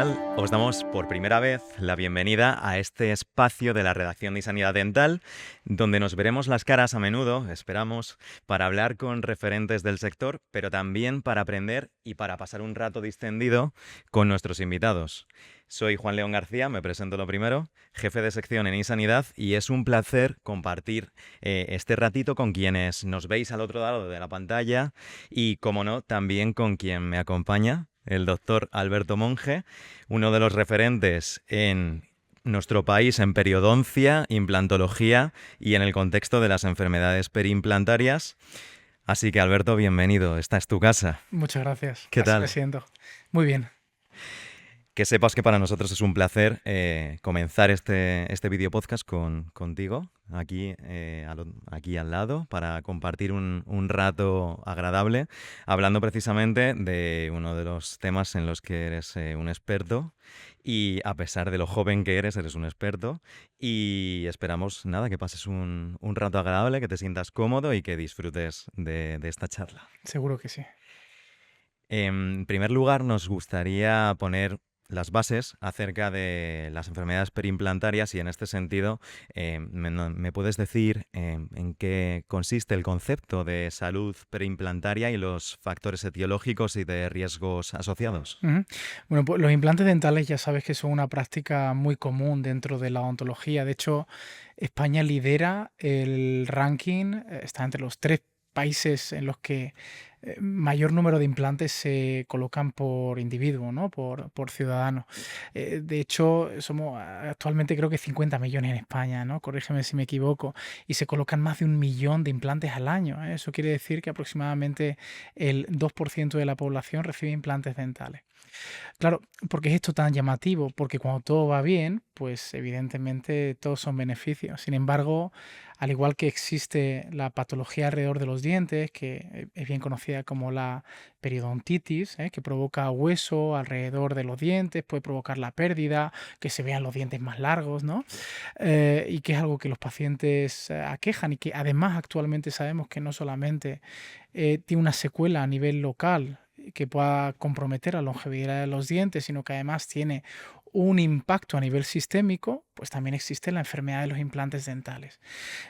tal? Os damos por primera vez la bienvenida a este espacio de la redacción de Sanidad Dental, donde nos veremos las caras a menudo, esperamos, para hablar con referentes del sector, pero también para aprender y para pasar un rato distendido con nuestros invitados. Soy Juan León García, me presento lo primero, jefe de sección en iSanidad, y es un placer compartir este ratito con quienes nos veis al otro lado de la pantalla y, como no, también con quien me acompaña, el doctor Alberto Monge, uno de los referentes en nuestro país en periodoncia, implantología y en el contexto de las enfermedades periimplantarias. Así que, Alberto, bienvenido, esta es tu casa. Muchas gracias. ¿Qué Así me tal? siento. Muy bien. Que sepas que para nosotros es un placer comenzar este video podcast contigo, aquí al lado, para compartir un rato agradable, hablando precisamente de uno de los temas en los que eres un experto, y a pesar de lo joven que eres un experto, y esperamos, nada, que pases un rato agradable, que te sientas cómodo y que disfrutes de esta charla. Seguro que sí. En primer lugar, nos gustaría poner las bases acerca de las enfermedades periimplantarias y, en este sentido, ¿me puedes decir en qué consiste el concepto de salud periimplantaria y los factores etiológicos y de riesgos asociados? Ujú. Bueno, pues los implantes dentales ya sabes que son una práctica muy común dentro de la odontología. De hecho, España lidera el ranking, está entre los 3 países en los que mayor número de implantes se colocan por individuo, ¿no? Por ciudadano. De hecho, somos actualmente creo que 50 millones en España, ¿no? Corrígeme si me equivoco. Y se colocan más de 1 millón de implantes al año, ¿eh? Eso quiere decir que aproximadamente el 2% de la población recibe implantes dentales. Claro, ¿por qué es esto tan llamativo? Porque cuando todo va bien, pues evidentemente todos son beneficios. Sin embargo, al igual que existe la patología alrededor de los dientes, que es bien conocida como la periodontitis, que provoca hueso alrededor de los dientes, puede provocar la pérdida, que se vean los dientes más largos, ¿no? Y que es algo que los pacientes aquejan y que además actualmente sabemos que no solamente tiene una secuela a nivel local que pueda comprometer la longevidad de los dientes, sino que además tiene un impacto a nivel sistémico, pues también existe la enfermedad de los implantes dentales.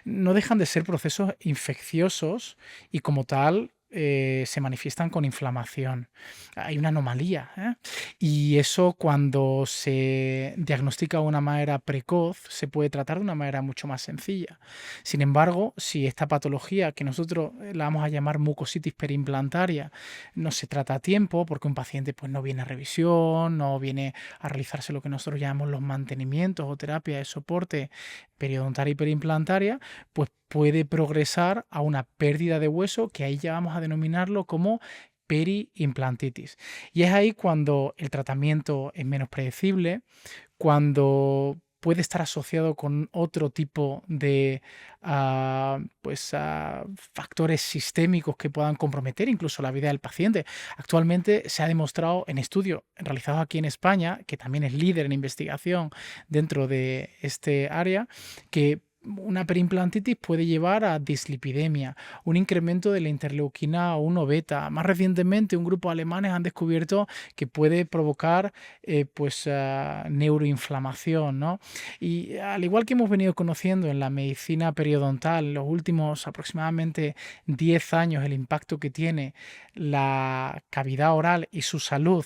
No dejan de ser procesos infecciosos y como tal se manifiestan con inflamación. Hay una anomalía, ¿eh? Y eso cuando se diagnostica de una manera precoz se puede tratar de una manera mucho más sencilla. Sin embargo, si esta patología, que nosotros la vamos a llamar mucositis periimplantaria, no se trata a tiempo, porque un paciente pues, no viene a revisión, no viene a realizarse lo que nosotros llamamos los mantenimientos o terapia de soporte periodontaria y periimplantaria, pues puede progresar a una pérdida de hueso, que ahí ya vamos a denominarlo como periimplantitis. Y es ahí cuando el tratamiento es menos predecible, cuando puede estar asociado con otro tipo de factores sistémicos que puedan comprometer incluso la vida del paciente. Actualmente se ha demostrado en estudios realizados aquí en España, que también es líder en investigación dentro de este área, que una periimplantitis puede llevar a dislipidemia, un incremento de la interleuquina 1 beta. Más recientemente, un grupo de alemanes han descubierto que puede provocar neuroinflamación, ¿no? Y al igual que hemos venido conociendo en la medicina periodontal en los últimos aproximadamente 10 años el impacto que tiene la cavidad oral y su salud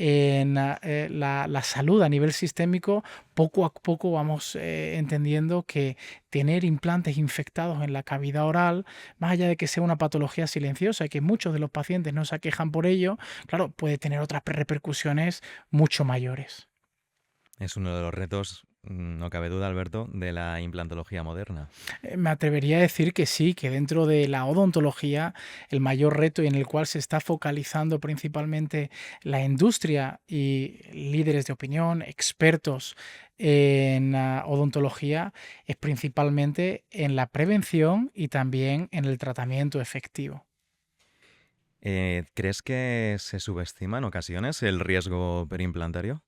en la salud a nivel sistémico, poco a poco vamos entendiendo que tener implantes infectados en la cavidad oral, más allá de que sea una patología silenciosa y que muchos de los pacientes no se aquejan por ello, claro, puede tener otras repercusiones mucho mayores. Es uno de los retos, no cabe duda, Alberto, de la implantología moderna. Me atrevería a decir que sí, que dentro de la odontología el mayor reto y en el cual se está focalizando principalmente la industria y líderes de opinión, expertos en odontología, es principalmente en la prevención y también en el tratamiento efectivo. ¿Crees que se subestima en ocasiones el riesgo periimplantario?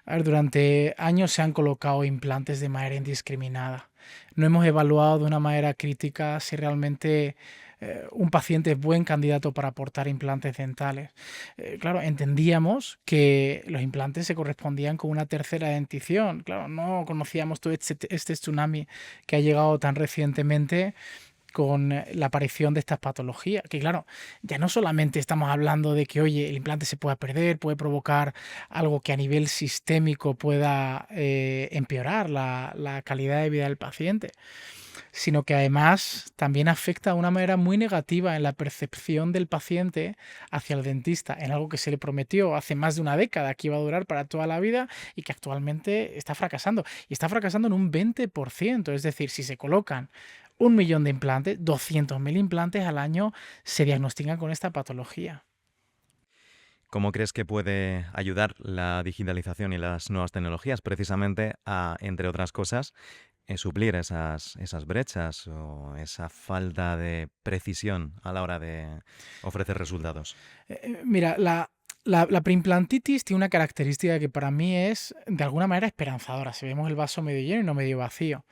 A ver, durante años se han colocado implantes de manera indiscriminada. No hemos evaluado de una manera crítica si realmente un paciente es buen candidato para aportar implantes dentales. Claro, entendíamos que los implantes se correspondían con una tercera dentición. Claro, no conocíamos todo este tsunami que ha llegado tan recientemente con la aparición de estas patologías, que claro, ya no solamente estamos hablando de que, oye, el implante se pueda perder, puede provocar algo que a nivel sistémico pueda empeorar la calidad de vida del paciente, sino que además también afecta de una manera muy negativa en la percepción del paciente hacia el dentista, en algo que se le prometió hace más de una década que iba a durar para toda la vida y que actualmente está fracasando. Y está fracasando en un 20%, es decir, si se colocan 1 millón de implantes, 200.000 implantes al año se diagnostican con esta patología. ¿Cómo crees que puede ayudar la digitalización y las nuevas tecnologías precisamente a, entre otras cosas, suplir esas brechas o esa falta de precisión a la hora de ofrecer resultados? Mira, la preimplantitis tiene una característica que para mí es de alguna manera esperanzadora, si vemos el vaso medio lleno y no medio vacío.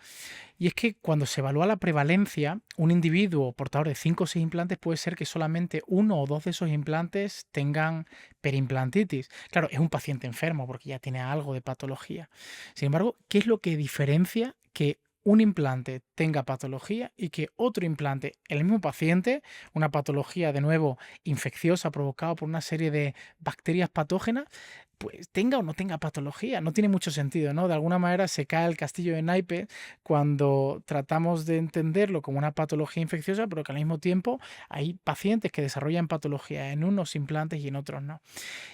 Y es que cuando se evalúa la prevalencia, un individuo portador de 5 o 6 implantes puede ser que solamente uno o dos de esos implantes tengan perimplantitis. Claro, es un paciente enfermo porque ya tiene algo de patología. Sin embargo, ¿qué es lo que diferencia que un implante tenga patología y que otro implante, el mismo paciente, una patología de nuevo infecciosa provocada por una serie de bacterias patógenas, pues tenga o no tenga patología? No tiene mucho sentido, ¿no? De alguna manera se cae el castillo de naipes cuando tratamos de entenderlo como una patología infecciosa, pero que al mismo tiempo hay pacientes que desarrollan patología en unos implantes y en otros no.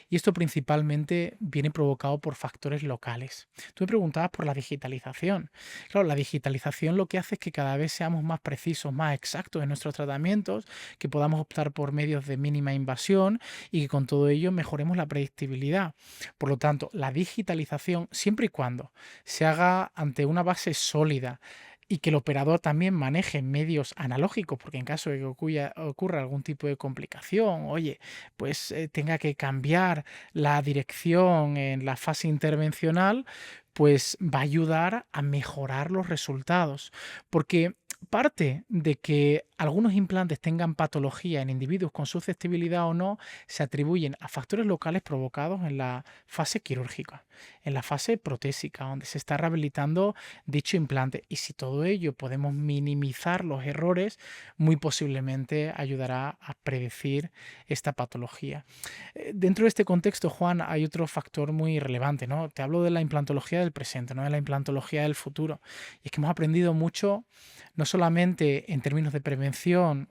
Y esto principalmente viene provocado por factores locales. Tú me preguntabas por la digitalización. Claro, la digitalización lo que hace es que cada vez seamos más precisos, más exactos en nuestros tratamientos, que podamos optar por medios de mínima invasión y que con todo ello mejoremos la predictibilidad. Por lo tanto, la digitalización, siempre y cuando se haga ante una base sólida, y que el operador también maneje medios analógicos, porque en caso de que ocurra algún tipo de complicación, oye, pues tenga que cambiar la dirección en la fase intervencional, pues va a ayudar a mejorar los resultados. Porque parte de que algunos implantes tengan patología en individuos con susceptibilidad o no se atribuyen a factores locales provocados en la fase quirúrgica, en la fase protésica, donde se está rehabilitando dicho implante. Y si todo ello podemos minimizar los errores, muy posiblemente ayudará a predecir esta patología. Dentro de este contexto, Juan, hay otro factor muy relevante, ¿no? Te hablo de la implantología del presente, no de la implantología del futuro. Y es que hemos aprendido mucho, no solamente en términos de prevención,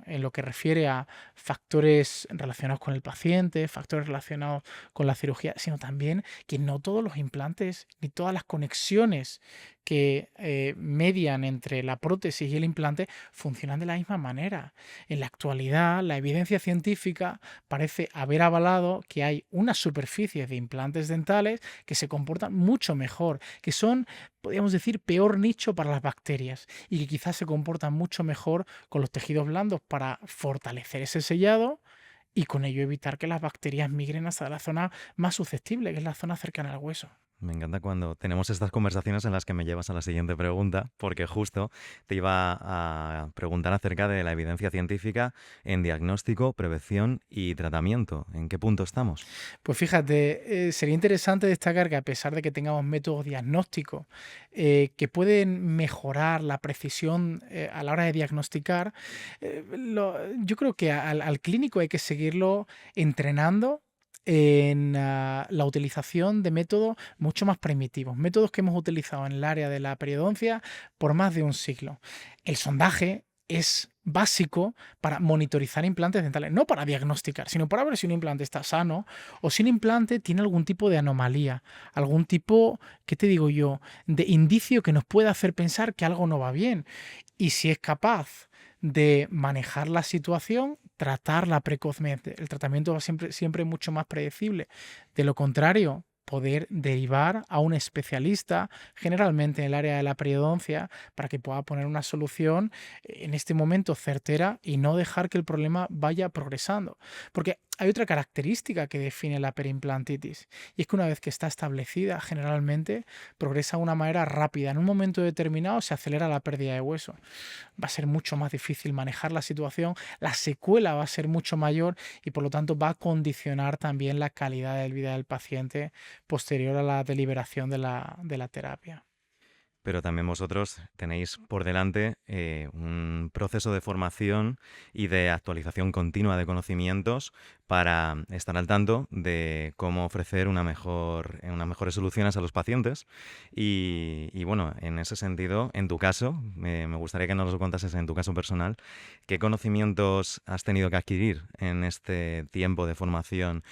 en lo que refiere a factores relacionados con el paciente, factores relacionados con la cirugía, sino también que no todos los implantes ni todas las conexiones que median entre la prótesis y el implante funcionan de la misma manera. En la actualidad, la evidencia científica parece haber avalado que hay unas superficies de implantes dentales que se comportan mucho mejor, que son, podríamos decir, peor nicho para las bacterias y que quizás se comportan mucho mejor con los tejidos blandos para fortalecer ese sellado y con ello evitar que las bacterias migren hasta la zona más susceptible, que es la zona cercana al hueso. Me encanta cuando tenemos estas conversaciones en las que me llevas a la siguiente pregunta, porque justo te iba a preguntar acerca de la evidencia científica en diagnóstico, prevención y tratamiento. ¿En qué punto estamos? Pues fíjate, sería interesante destacar que a pesar de que tengamos métodos diagnósticos que pueden mejorar la precisión a la hora de diagnosticar, yo creo que al clínico hay que seguirlo entrenando en la utilización de métodos mucho más primitivos, métodos que hemos utilizado en el área de la periodoncia por más de un siglo. El sondaje es básico para monitorizar implantes dentales, no para diagnosticar, sino para ver si un implante está sano o si un implante tiene algún tipo de anomalía, algún tipo, ¿qué te digo yo?, de indicio que nos pueda hacer pensar que algo no va bien. Y si es capaz de manejar la situación, tratarla precozmente. El tratamiento va siempre mucho más predecible. De lo contrario, poder derivar a un especialista, generalmente en el área de la periodoncia, para que pueda poner una solución en este momento certera y no dejar que el problema vaya progresando. Porque Hay otra característica que define la periimplantitis y es que una vez que está establecida, generalmente progresa de una manera rápida. En un momento determinado se acelera la pérdida de hueso. Va a ser mucho más difícil manejar la situación, la secuela va a ser mucho mayor y por lo tanto va a condicionar también la calidad de vida del paciente posterior a la deliberación de la terapia. Pero también vosotros tenéis por delante un proceso de formación y de actualización continua de conocimientos para estar al tanto de cómo ofrecer unas mejores soluciones a los pacientes. Y bueno, en ese sentido, en tu caso, me gustaría que nos lo contases en tu caso personal, ¿qué conocimientos has tenido que adquirir en este tiempo de formación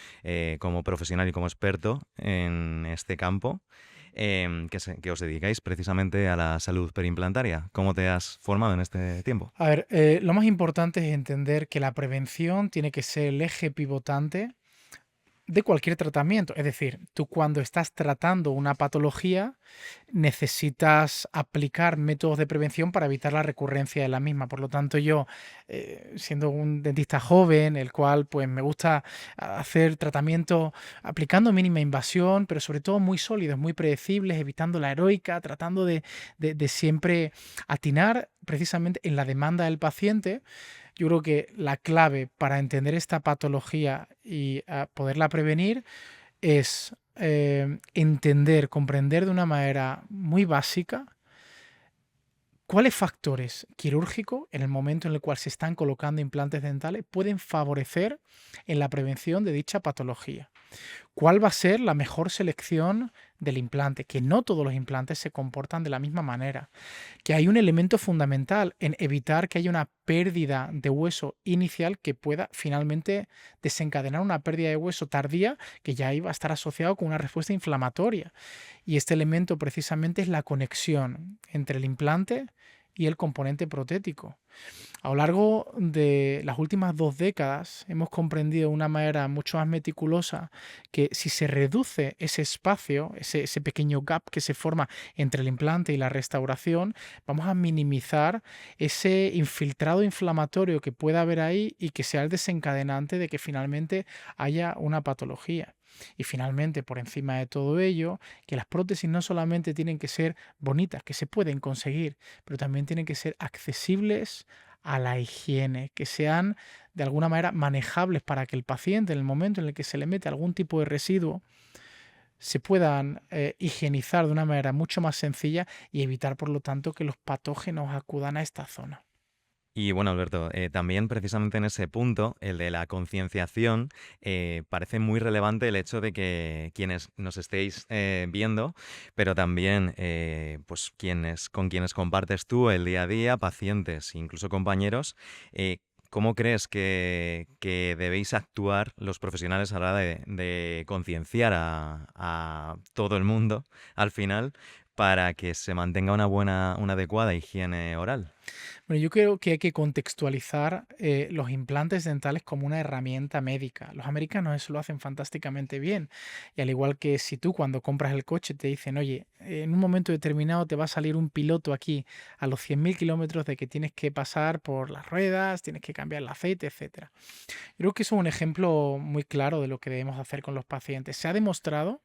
como profesional y como experto en este campo? Que os dedicáis precisamente a la salud perimplantaria. ¿Cómo te has formado en este tiempo? A ver, lo más importante es entender que la prevención tiene que ser el eje pivotante de cualquier tratamiento. Es decir, tú cuando estás tratando una patología necesitas aplicar métodos de prevención para evitar la recurrencia de la misma. Por lo tanto, yo, siendo un dentista joven, el cual pues me gusta hacer tratamiento aplicando mínima invasión, pero sobre todo muy sólidos, muy predecibles, evitando la heroica, tratando de siempre atinar precisamente en la demanda del paciente. Yo creo que la clave para entender esta patología y poderla prevenir es entender, comprender de una manera muy básica cuáles factores quirúrgicos en el momento en el cual se están colocando implantes dentales pueden favorecer en la prevención de dicha patología. ¿Cuál va a ser la mejor selección del implante? Que no todos los implantes se comportan de la misma manera. Que hay un elemento fundamental en evitar que haya una pérdida de hueso inicial que pueda finalmente desencadenar una pérdida de hueso tardía que ya iba a estar asociado con una respuesta inflamatoria. Y este elemento precisamente es la conexión entre el implante y el componente protético. A lo largo de las últimas 2 décadas hemos comprendido de una manera mucho más meticulosa que si se reduce ese espacio, ese pequeño gap que se forma entre el implante y la restauración, vamos a minimizar ese infiltrado inflamatorio que pueda haber ahí y que sea el desencadenante de que finalmente haya una patología. Y finalmente, por encima de todo ello, que las prótesis no solamente tienen que ser bonitas, que se pueden conseguir, pero también tienen que ser accesibles a la higiene, que sean de alguna manera manejables para que el paciente, en el momento en el que se le mete algún tipo de residuo, se puedan higienizar de una manera mucho más sencilla y evitar, por lo tanto, que los patógenos acudan a esta zona. Y bueno, Alberto, también precisamente en ese punto, el de la concienciación, parece muy relevante el hecho de que quienes nos estéis viendo, pero también pues con quienes compartes tú el día a día, pacientes, incluso compañeros, ¿cómo crees que debéis actuar los profesionales a la hora de concienciar a todo el mundo al final para que se mantenga una adecuada higiene oral? Bueno, yo creo que hay que contextualizar los implantes dentales como una herramienta médica. Los americanos eso lo hacen fantásticamente bien. Y al igual que si tú cuando compras el coche te dicen, oye, en un momento determinado te va a salir un piloto aquí a los 100.000 kilómetros de que tienes que pasar por las ruedas, tienes que cambiar el aceite, etcétera. Creo que eso es un ejemplo muy claro de lo que debemos hacer con los pacientes. Se ha demostrado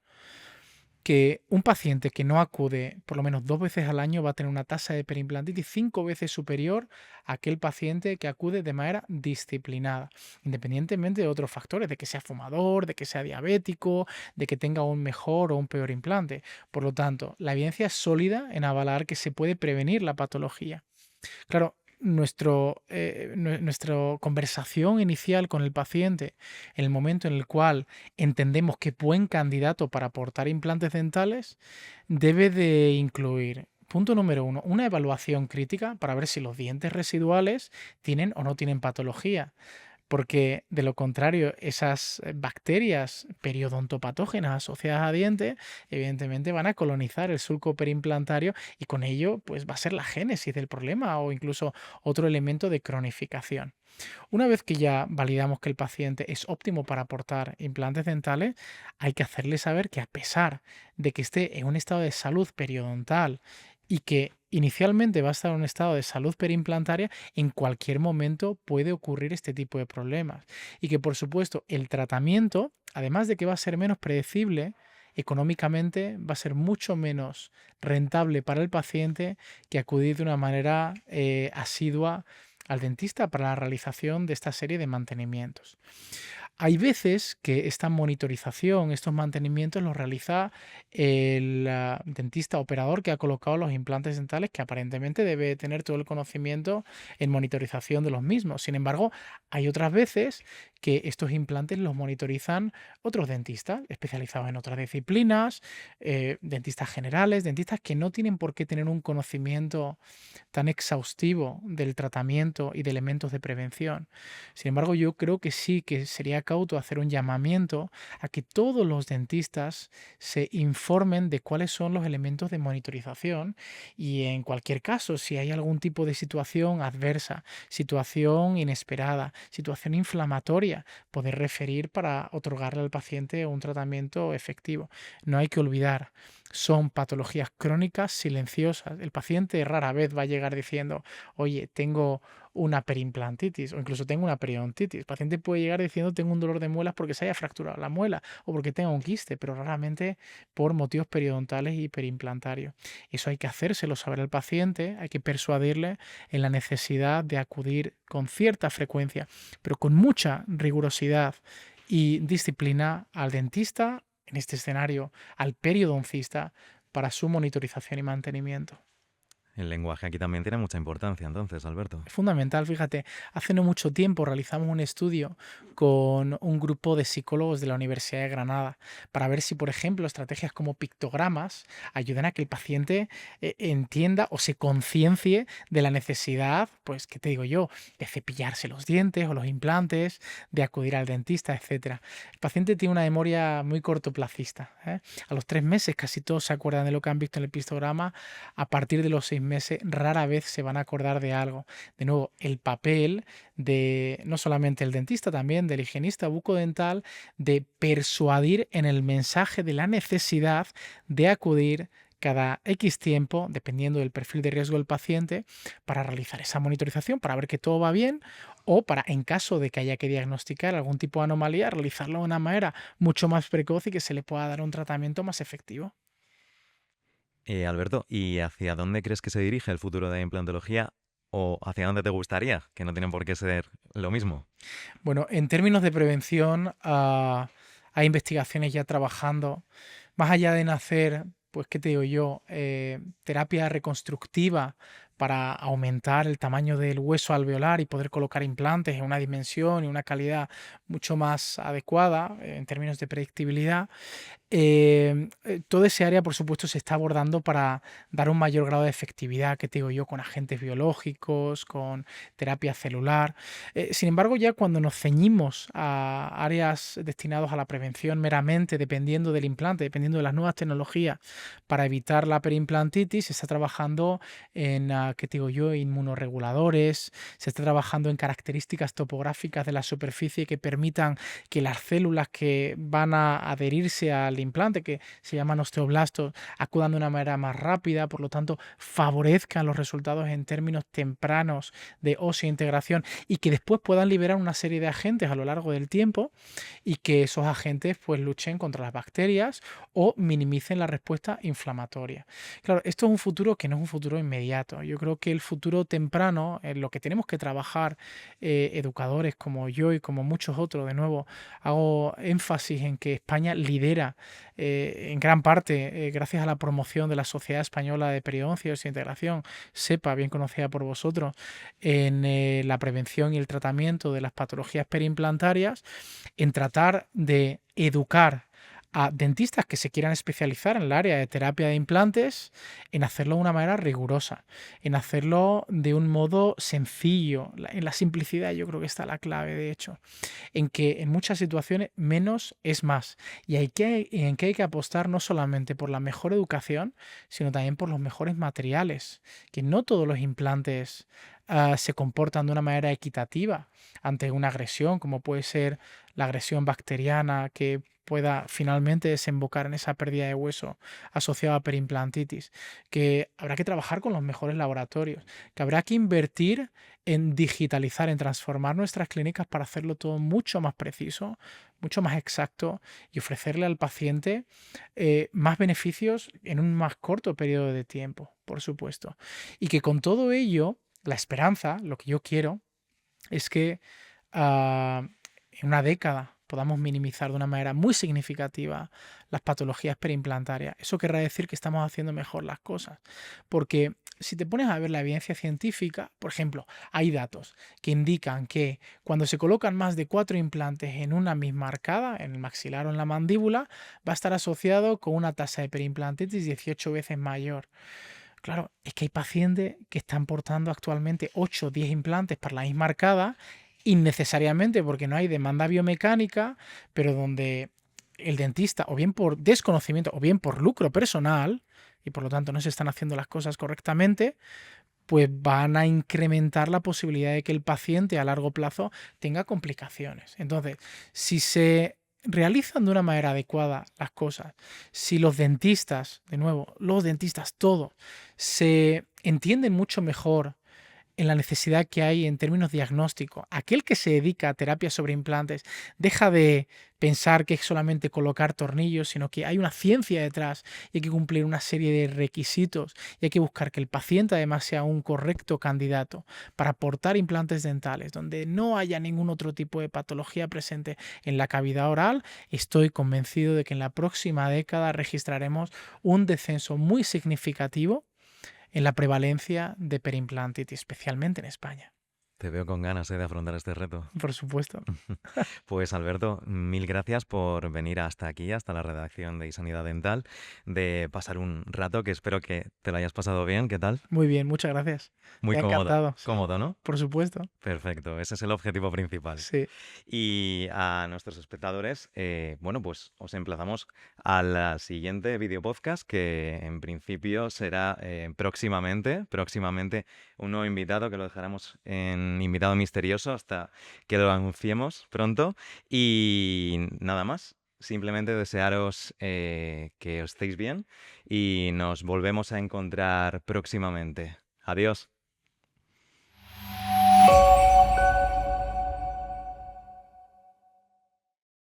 que un paciente que no acude por lo menos 2 veces al año va a tener una tasa de periimplantitis 5 veces superior a aquel paciente que acude de manera disciplinada, independientemente de otros factores, de que sea fumador, de que sea diabético, de que tenga un mejor o un peor implante. Por lo tanto, la evidencia es sólida en avalar que se puede prevenir la patología. Claro, nuestra conversación inicial con el paciente, en el momento en el cual entendemos que buen candidato para aportar implantes dentales, debe de incluir, punto número uno, una evaluación crítica para ver si los dientes residuales tienen o no tienen patología. Porque de lo contrario, esas bacterias periodontopatógenas asociadas a dientes, evidentemente van a colonizar el surco periimplantario y con ello pues va a ser la génesis del problema o incluso otro elemento de cronificación. Una vez que ya validamos que el paciente es óptimo para aportar implantes dentales, hay que hacerle saber que a pesar de que esté en un estado de salud periodontal y que inicialmente va a estar en un estado de salud periimplantaria, en cualquier momento puede ocurrir este tipo de problemas. Y que, por supuesto, el tratamiento, además de que va a ser menos predecible, económicamente va a ser mucho menos rentable para el paciente que acudir de una manera asidua al dentista para la realización de esta serie de mantenimientos. Hay veces que esta monitorización, estos mantenimientos los realiza el dentista operador que ha colocado los implantes dentales, que aparentemente debe tener todo el conocimiento en monitorización de los mismos. Sin embargo, hay otras veces que estos implantes los monitorizan otros dentistas especializados en otras disciplinas, dentistas generales, dentistas que no tienen por qué tener un conocimiento tan exhaustivo del tratamiento y de elementos de prevención. Sin embargo, yo creo que sí que sería cauto hacer un llamamiento a que todos los dentistas se informen de cuáles son los elementos de monitorización y en cualquier caso, si hay algún tipo de situación adversa, situación inesperada, situación inflamatoria, poder referir para otorgarle al paciente un tratamiento efectivo. No hay que olvidar, son patologías crónicas silenciosas. El paciente rara vez va a llegar diciendo, oye, tengo una periimplantitis o incluso tengo una periodontitis. El paciente puede llegar diciendo tengo un dolor de muelas porque se haya fracturado la muela o porque tenga un quiste, pero raramente por motivos periodontales y perimplantarios. Eso hay que hacérselo saber al paciente, hay que persuadirle en la necesidad de acudir con cierta frecuencia, pero con mucha rigurosidad y disciplina al dentista, en este escenario al periodoncista, para su monitorización y mantenimiento. El lenguaje aquí también tiene mucha importancia, entonces, Alberto. Es fundamental, fíjate, hace no mucho tiempo realizamos un estudio con un grupo de psicólogos de la Universidad de Granada para ver si, por ejemplo, estrategias como pictogramas ayudan a que el paciente entienda o se conciencie de la necesidad, pues, ¿qué te digo yo?, de cepillarse los dientes o los implantes, de acudir al dentista, etcétera. El paciente tiene una memoria muy cortoplacista, ¿eh? A los 3 meses casi todos se acuerdan de lo que han visto en el pictograma. A partir de los 6 meses rara vez se van a acordar de algo. De nuevo, el papel de no solamente el dentista, también del higienista bucodental, de persuadir en el mensaje de la necesidad de acudir cada X tiempo, dependiendo del perfil de riesgo del paciente, para realizar esa monitorización, para ver que todo va bien o para, en caso de que haya que diagnosticar algún tipo de anomalía, realizarlo de una manera mucho más precoz y que se le pueda dar un tratamiento más efectivo. Alberto, ¿y hacia dónde crees que se dirige el futuro de la implantología o hacia dónde te gustaría? Que no tienen por qué ser lo mismo. Bueno, en términos de prevención, hay investigaciones ya trabajando, más allá de nacer, pues, ¿qué te digo yo? Terapia reconstructiva para aumentar el tamaño del hueso alveolar y poder colocar implantes en una dimensión y una calidad mucho más adecuada en términos de predictibilidad. Toda esa área, por supuesto, se está abordando para dar un mayor grado de efectividad, que te digo yo, con agentes biológicos, con terapia celular. Sin embargo, ya cuando nos ceñimos a áreas destinadas a la prevención meramente, dependiendo del implante, dependiendo de las nuevas tecnologías para evitar la perimplantitis, se está trabajando en, ¿qué te digo yo?, inmunoreguladores, se está trabajando en características topográficas de la superficie que permitan que las células que van a adherirse al implante, que se llaman osteoblastos, acudan de una manera más rápida, por lo tanto favorezcan los resultados en términos tempranos de oseointegración y que después puedan liberar una serie de agentes a lo largo del tiempo y que esos agentes pues luchen contra las bacterias o minimicen la respuesta inflamatoria. Claro, esto es un futuro que no es un futuro inmediato. Yo creo que el futuro temprano, en lo que tenemos que trabajar educadores como yo y como muchos otros, de nuevo, hago énfasis en que España lidera en gran parte gracias a la promoción de la Sociedad Española de Periodoncia y Desintegración, SEPA, bien conocida por vosotros, en la prevención y el tratamiento de las patologías periimplantarias, en tratar de educar a dentistas que se quieran especializar en el área de terapia de implantes, en hacerlo de una manera rigurosa, en hacerlo de un modo sencillo. En la simplicidad yo creo que está la clave, de hecho, en que en muchas situaciones menos es más y en que hay que apostar no solamente por la mejor educación, sino también por los mejores materiales, que no todos los implantes se comportan de una manera equitativa ante una agresión, como puede ser la agresión bacteriana que pueda finalmente desembocar en esa pérdida de hueso asociada a periimplantitis, que habrá que trabajar con los mejores laboratorios, que habrá que invertir en digitalizar, en transformar nuestras clínicas para hacerlo todo mucho más preciso, mucho más exacto y ofrecerle al paciente más beneficios en un más corto periodo de tiempo, por supuesto. Y que con todo ello, la esperanza, lo que yo quiero, es que en una década podamos minimizar de una manera muy significativa las patologías periimplantarias. Eso querrá decir que estamos haciendo mejor las cosas. Porque si te pones a ver la evidencia científica, por ejemplo, hay datos que indican que cuando se colocan más de 4 implantes en una misma arcada, en el maxilar o en la mandíbula, va a estar asociado con una tasa de periimplantitis 18 veces mayor. Claro, es que hay pacientes que están portando actualmente 8 o 10 implantes para la misma arcada, innecesariamente porque no hay demanda biomecánica, pero donde el dentista, o bien por desconocimiento, o bien por lucro personal, y por lo tanto no se están haciendo las cosas correctamente, pues van a incrementar la posibilidad de que el paciente a largo plazo tenga complicaciones. Entonces, si se realizan de una manera adecuada las cosas, si los dentistas, de nuevo, los dentistas todos, se entienden mucho mejor en la necesidad que hay en términos diagnósticos. Aquel que se dedica a terapia sobre implantes deja de pensar que es solamente colocar tornillos, sino que hay una ciencia detrás y hay que cumplir una serie de requisitos y hay que buscar que el paciente además sea un correcto candidato para aportar implantes dentales donde no haya ningún otro tipo de patología presente en la cavidad oral. Estoy convencido de que en la próxima década registraremos un descenso muy significativo en la prevalencia de periimplantitis, especialmente en España. Te veo con ganas de afrontar este reto. Por supuesto. Pues Alberto, mil gracias por venir hasta aquí, hasta la redacción de iSanidad Dental, de pasar un rato que espero que te lo hayas pasado bien. ¿Qué tal? Muy bien, muchas gracias. Muy Me ha cómodo, encantado. cómodo, ¿no? Por supuesto. Perfecto, ese es el objetivo principal. Sí. Y a nuestros espectadores, bueno, pues os emplazamos a la siguiente video podcast que en principio será próximamente un nuevo invitado que lo dejaremos en invitado misterioso hasta que lo anunciemos pronto. Y nada más, simplemente desearos que os estéis bien y nos volvemos a encontrar próximamente. Adiós.